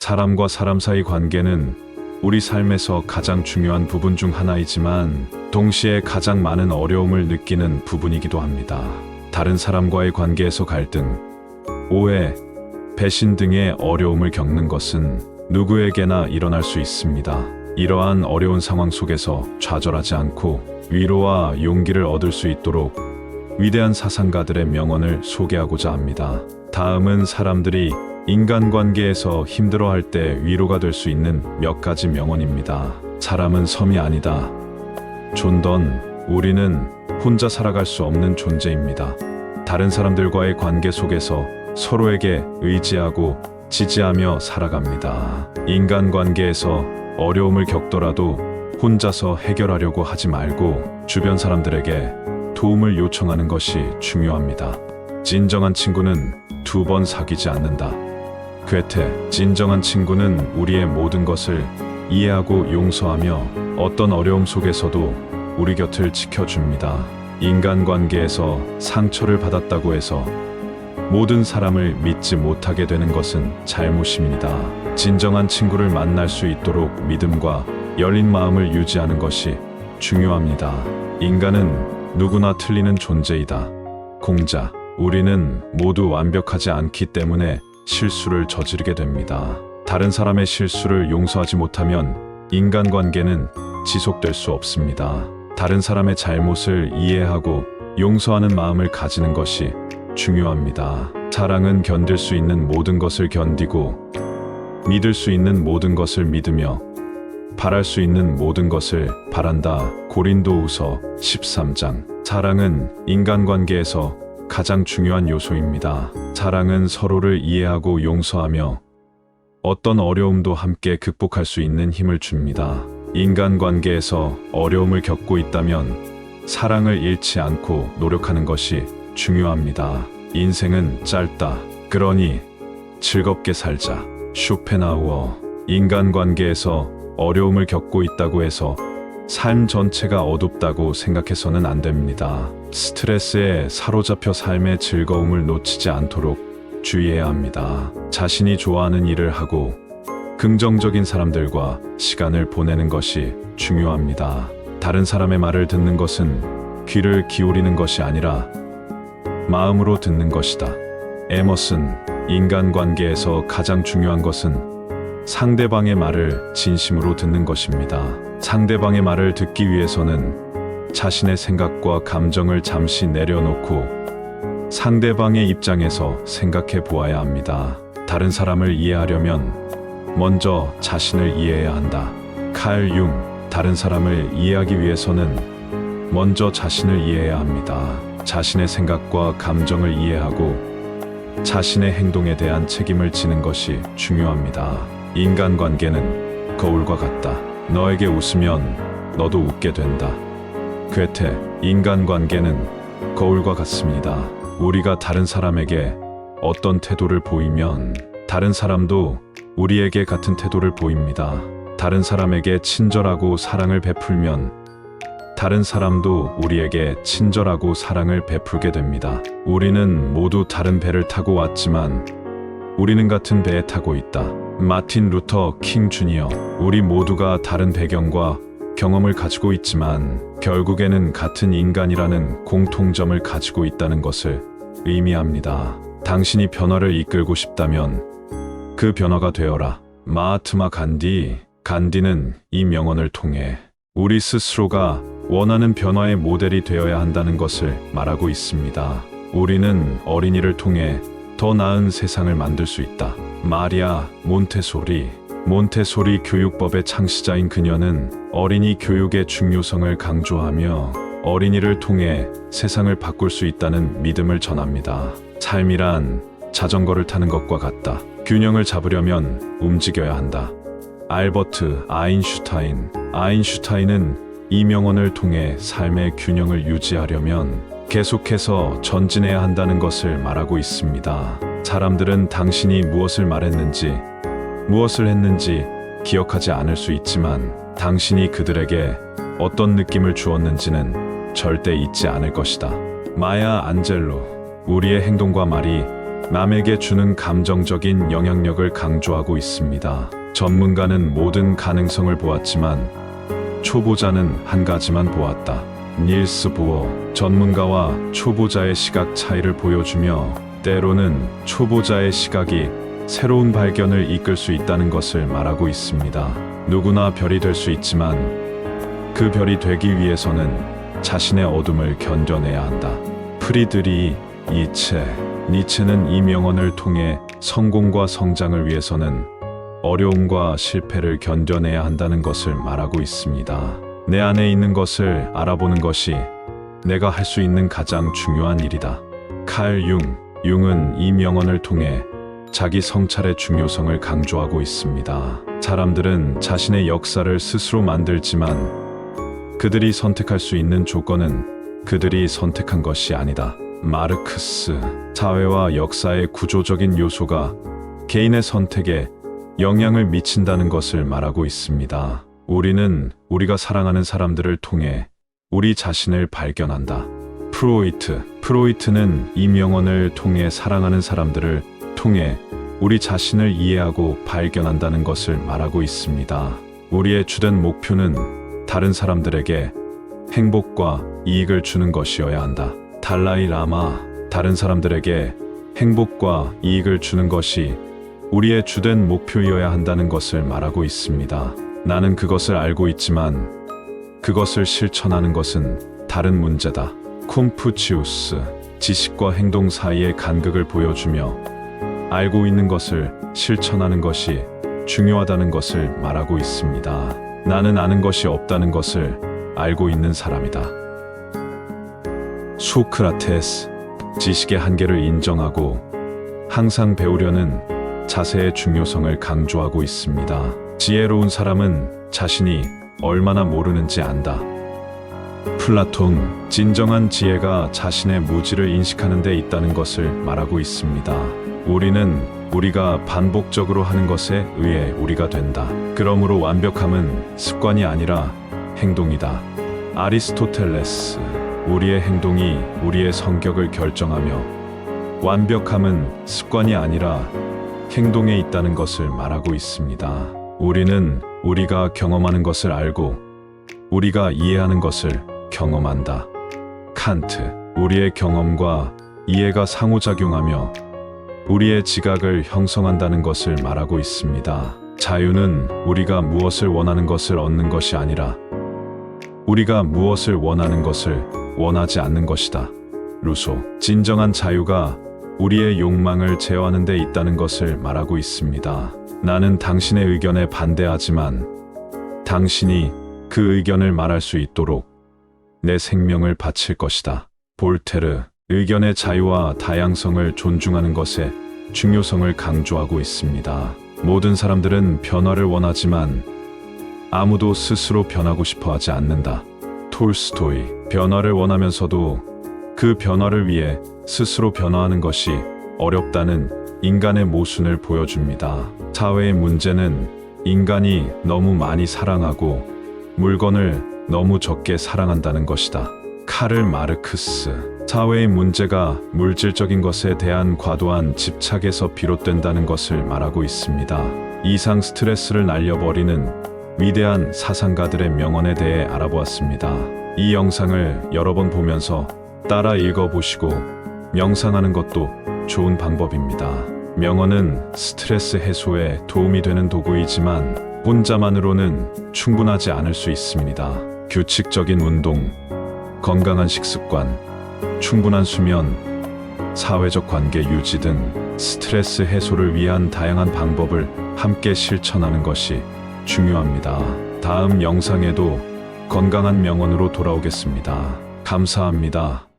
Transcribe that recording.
사람과 사람 사이 관계는 우리 삶에서 가장 중요한 부분 중 하나이지만 동시에 가장 많은 어려움을 느끼는 부분이기도 합니다. 다른 사람과의 관계에서 갈등, 오해, 배신 등의 어려움을 겪는 것은 누구에게나 일어날 수 있습니다. 이러한 어려운 상황 속에서 좌절하지 않고 위로와 용기를 얻을 수 있도록 위대한 사상가들의 명언을 소개하고자 합니다. 다음은 사람들이 인간관계에서 힘들어할 때 위로가 될 수 있는 몇 가지 명언입니다. 사람은 섬이 아니다. 존 던, 우리는 혼자 살아갈 수 없는 존재입니다. 다른 사람들과의 관계 속에서 서로에게 의지하고 지지하며 살아갑니다. 인간관계에서 어려움을 겪더라도 혼자서 해결하려고 하지 말고 주변 사람들에게 도움을 요청하는 것이 중요합니다. 진정한 친구는 2번 사귀지 않는다. 괴테, 진정한 친구는 우리의 모든 것을 이해하고 용서하며 어떤 어려움 속에서도 우리 곁을 지켜줍니다. 인간관계에서 상처를 받았다고 해서 모든 사람을 믿지 못하게 되는 것은 잘못입니다. 진정한 친구를 만날 수 있도록 믿음과 열린 마음을 유지하는 것이 중요합니다. 인간은 누구나 틀리는 존재이다. 공자, 우리는 모두 완벽하지 않기 때문에 실수를 저지르게 됩니다. 다른 사람의 실수를 용서하지 못하면 인간관계는 지속될 수 없습니다. 다른 사람의 잘못을 이해하고 용서하는 마음을 가지는 것이 중요합니다. 사랑은 견딜 수 있는 모든 것을 견디고 믿을 수 있는 모든 것을 믿으며 바랄 수 있는 모든 것을 바란다. 고린도후서 13장. 사랑은 인간관계에서 가장 중요한 요소입니다. 사랑은 서로를 이해하고 용서하며 어떤 어려움도 함께 극복할 수 있는 힘을 줍니다. 인간관계에서 어려움을 겪고 있다면 사랑을 잃지 않고 노력하는 것이 중요합니다. 인생은 짧다. 그러니 즐겁게 살자. 쇼펜하우어. 인간관계에서 어려움을 겪고 있다고 해서 삶 전체가 어둡다고 생각해서는 안 됩니다. 스트레스에 사로잡혀 삶의 즐거움을 놓치지 않도록 주의해야 합니다. 자신이 좋아하는 일을 하고 긍정적인 사람들과 시간을 보내는 것이 중요합니다. 다른 사람의 말을 듣는 것은 귀를 기울이는 것이 아니라 마음으로 듣는 것이다. 에머슨, 인간관계에서 가장 중요한 것은 상대방의 말을 진심으로 듣는 것입니다. 상대방의 말을 듣기 위해서는 자신의 생각과 감정을 잠시 내려놓고 상대방의 입장에서 생각해 보아야 합니다. 다른 사람을 이해하려면 먼저 자신을 이해해야 한다. 칼 융, 다른 사람을 이해하기 위해서는 먼저 자신을 이해해야 합니다. 자신의 생각과 감정을 이해하고 자신의 행동에 대한 책임을 지는 것이 중요합니다. 인간관계는 거울과 같다. 너에게 웃으면 너도 웃게 된다. 괴테, 인간관계는 거울과 같습니다. 우리가 다른 사람에게 어떤 태도를 보이면 다른 사람도 우리에게 같은 태도를 보입니다. 다른 사람에게 친절하고 사랑을 베풀면 다른 사람도 우리에게 친절하고 사랑을 베풀게 됩니다. 우리는 모두 다른 배를 타고 왔지만 우리는 같은 배에 타고 있다. 마틴 루터 킹 주니어. 우리 모두가 다른 배경과 경험을 가지고 있지만 결국에는 같은 인간이라는 공통점을 가지고 있다는 것을 의미합니다. 당신이 변화를 이끌고 싶다면 그 변화가 되어라. 마하트마 간디. 간디는 이 명언을 통해 우리 스스로가 원하는 변화의 모델이 되어야 한다는 것을 말하고 있습니다. 우리는 어린이를 통해 더 나은 세상을 만들 수 있다. 마리아 몬테소리. 몬테소리 교육법의 창시자인 그녀는 어린이 교육의 중요성을 강조하며 어린이를 통해 세상을 바꿀 수 있다는 믿음을 전합니다. 삶이란 자전거를 타는 것과 같다. 균형을 잡으려면 움직여야 한다. 알버트 아인슈타인. 아인슈타인은 이 명언을 통해 삶의 균형을 유지하려면 계속해서 전진해야 한다는 것을 말하고 있습니다. 사람들은 당신이 무엇을 말했는지, 무엇을 했는지 기억하지 않을 수 있지만 당신이 그들에게 어떤 느낌을 주었는지는 절대 잊지 않을 것이다. 마야 안젤로. 우리의 행동과 말이 남에게 주는 감정적인 영향력을 강조하고 있습니다. 전문가는 모든 가능성을 보았지만 초보자는 한 가지만 보았다. 닐스 보어 전문가와 초보자의 시각 차이를 보여주며 때로는 초보자의 시각이 새로운 발견을 이끌 수 있다는 것을 말하고 있습니다. 누구나 별이 될 수 있지만 그 별이 되기 위해서는 자신의 어둠을 견뎌내야 한다. 프리드리히 니체는 이 명언을 통해 성공과 성장을 위해서는 어려움과 실패를 견뎌내야 한다는 것을 말하고 있습니다. 내 안에 있는 것을 알아보는 것이 내가 할 수 있는 가장 중요한 일이다. 칼 융은 이 명언을 통해 자기 성찰의 중요성을 강조하고 있습니다. 사람들은 자신의 역사를 스스로 만들지만 그들이 선택할 수 있는 조건은 그들이 선택한 것이 아니다. 마르크스 사회와 역사의 구조적인 요소가 개인의 선택에 영향을 미친다는 것을 말하고 있습니다. 우리는 우리가 사랑하는 사람들을 통해 우리 자신을 발견한다. 프로이트는 이 명언을 통해 사랑하는 사람들을 통해 우리 자신을 이해하고 발견한다는 것을 말하고 있습니다. 우리의 주된 목표는 다른 사람들에게 행복과 이익을 주는 것이어야 한다. 달라이 라마 다른 사람들에게 행복과 이익을 주는 것이 우리의 주된 목표이어야 한다는 것을 말하고 있습니다. 나는 그것을 알고 있지만 그것을 실천하는 것은 다른 문제다. 콤푸치우스 지식과 행동 사이의 간극을 보여주며 알고 있는 것을 실천하는 것이 중요하다는 것을 말하고 있습니다. 나는 아는 것이 없다는 것을 알고 있는 사람이다. 소크라테스 지식의 한계를 인정하고 항상 배우려는 자세의 중요성을 강조하고 있습니다. 지혜로운 사람은 자신이 얼마나 모르는지 안다. 플라톤 진정한 지혜가 자신의 무지를 인식하는 데 있다는 것을 말하고 있습니다. 우리는 우리가 반복적으로 하는 것에 의해 우리가 된다. 그러므로 완벽함은 습관이 아니라 행동이다. 아리스토텔레스 우리의 행동이 우리의 성격을 결정하며 완벽함은 습관이 아니라 행동에 있다는 것을 말하고 있습니다. 우리는 우리가 경험하는 것을 알고 우리가 이해하는 것을 경험한다. 칸트 우리의 경험과 이해가 상호작용하며 우리의 지각을 형성한다는 것을 말하고 있습니다. 자유는 우리가 무엇을 원하는 것을 얻는 것이 아니라 우리가 무엇을 원하는 것을 원하지 않는 것이다. 루소 진정한 자유가 우리의 욕망을 제어하는 데 있다는 것을 말하고 있습니다. 나는 당신의 의견에 반대하지만 당신이 그 의견을 말할 수 있도록 내 생명을 바칠 것이다. 볼테르 의견의 자유와 다양성을 존중하는 것의 중요성을 강조하고 있습니다. 모든 사람들은 변화를 원하지만 아무도 스스로 변하고 싶어 하지 않는다. 톨스토이 변화를 원하면서도 그 변화를 위해 스스로 변화하는 것이 어렵다는 인간의 모순을 보여줍니다. 사회의 문제는 인간이 너무 많이 사랑하고 물건을 너무 적게 사랑한다는 것이다. 카를 마르크스 사회의 문제가 물질적인 것에 대한 과도한 집착에서 비롯된다는 것을 말하고 있습니다. 이상 스트레스를 날려버리는 위대한 사상가들의 명언에 대해 알아보았습니다. 이 영상을 여러 번 보면서 따라 읽어보시고 명상하는 것도 좋은 방법입니다. 명언은 스트레스 해소에 도움이 되는 도구이지만 혼자만으로는 충분하지 않을 수 있습니다. 규칙적인 운동, 건강한 식습관, 충분한 수면, 사회적 관계 유지 등 스트레스 해소를 위한 다양한 방법을 함께 실천하는 것이 중요합니다. 다음 영상에도 건강한 명언으로 돌아오겠습니다. 감사합니다.